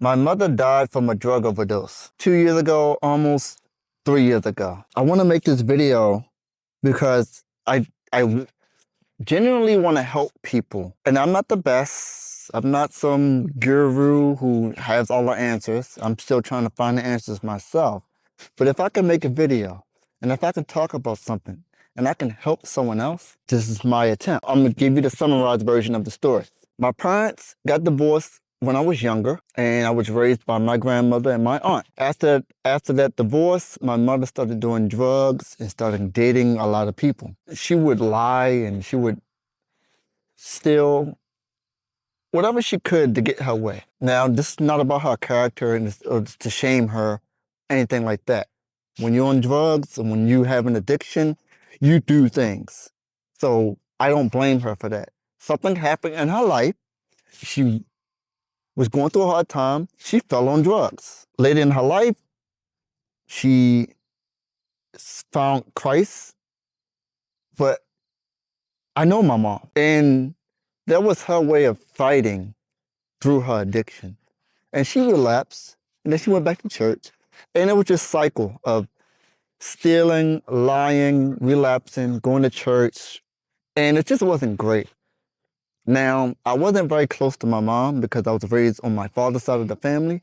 My mother died from a drug overdose 2 years ago, almost 3 years ago. I want to make this video because I genuinely want to help people. And I'm not the best. I'm not some guru who has all the answers. I'm still trying to find the answers myself. But if I can make a video and if I can talk about something and I can help someone else, this is my attempt. I'm going to give you the summarized version of the story. My parents got divorced when I was younger, and I was raised by my grandmother and my aunt. After that divorce, my mother started doing drugs and started dating a lot of people. She would lie and she would steal whatever she could to get her way. Now, this is not about her character or to shame her, anything like that. When you're on drugs and when you have an addiction, you do things. So I don't blame her for that. Something happened in her life. She was going through a hard time. She fell on drugs. Later in her life, she found Christ. But I know my mom, and that was her way of fighting through her addiction. And she relapsed, and then she went back to church. And it was just a cycle of stealing, lying, relapsing, going to church. And it just wasn't great. Now, I wasn't very close to my mom because I was raised on my father's side of the family,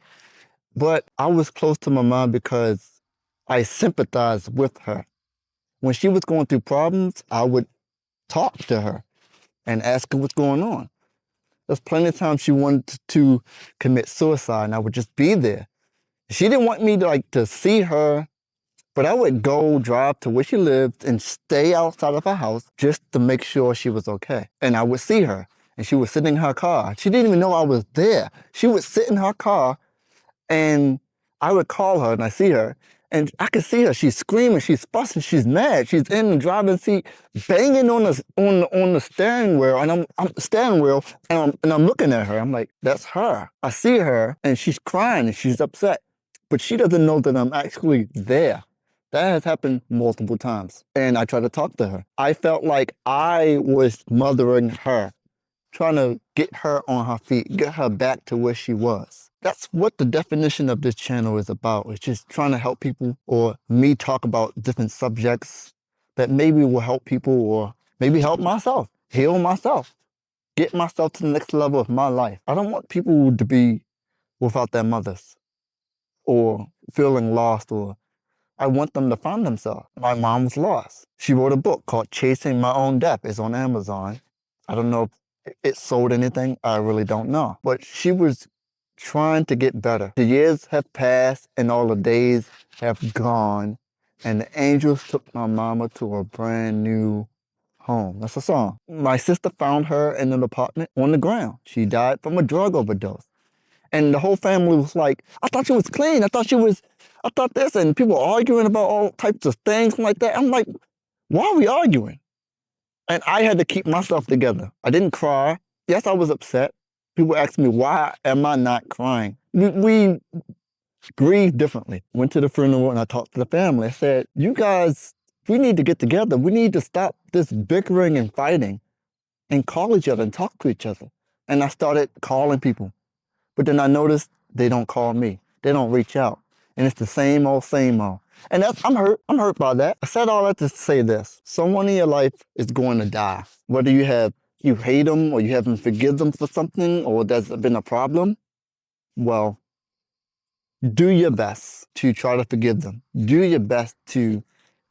but I was close to my mom because I sympathized with her. When she was going through problems, I would talk to her and ask her what's going on. There's plenty of times she wanted to commit suicide, and I would just be there. She didn't want me to see her, but I would go drive to where she lived and stay outside of her house just to make sure she was okay. And I would see her, and she would sit in her car. She didn't even know I was there. She would sit in her car, and I would call her, and I see her, and I could see her. She's screaming, she's fussing, she's mad. She's in the driving seat, banging on the steering wheel, and I'm looking at her. I'm like, that's her. I see her, and she's crying, and she's upset, but she doesn't know that I'm actually there. That has happened multiple times, and I try to talk to her. I felt like I was mothering her, trying to get her on her feet, get her back to where she was. That's what the definition of this channel is about. It's just trying to help people, or me talk about different subjects that maybe will help people, or maybe help myself, heal myself, get myself to the next level of my life. I don't want people to be without their mothers or feeling lost, or I want them to find themselves. My mom was lost. She wrote a book called Chasing My Own Death. It's on Amazon. I don't know if it sold anything. I really don't know. But she was trying to get better. The years have passed and all the days have gone, and the angels took my mama to a brand new home. That's a song. My sister found her in an apartment on the ground. She died from a drug overdose. And the whole family was like, I thought she was clean. I thought this. And people were arguing about all types of things like that. I'm like, why are we arguing? And I had to keep myself together. I didn't cry. Yes, I was upset. People asked me, why am I not crying? We grieve differently. Went to the funeral and I talked to the family. I said, you guys, we need to get together. We need to stop this bickering and fighting and call each other and talk to each other. And I started calling people. But then I noticed they don't call me. They don't reach out. And it's the same old, same old. And I'm hurt. I'm hurt by that. I said all that to say this. Someone in your life is going to die. Whether you hate them, or you haven't forgiven them for something, or there's been a problem, well, do your best to try to forgive them. Do your best to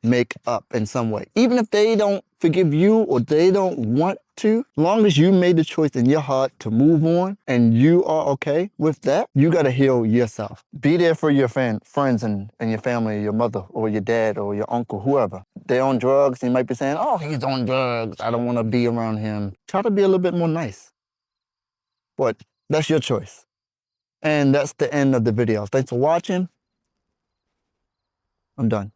make up in some way. Even if they don't forgive you or they don't want to, long as you made the choice in your heart to move on and you are okay with that, you got to heal yourself. Be there for your friends and your family, your mother or your dad or your uncle, whoever. They're on drugs, you might be saying, oh, he's on drugs, I don't want to be around him. Try to be a little bit more nice. But that's your choice. And that's the end of the video. Thanks for watching. I'm done.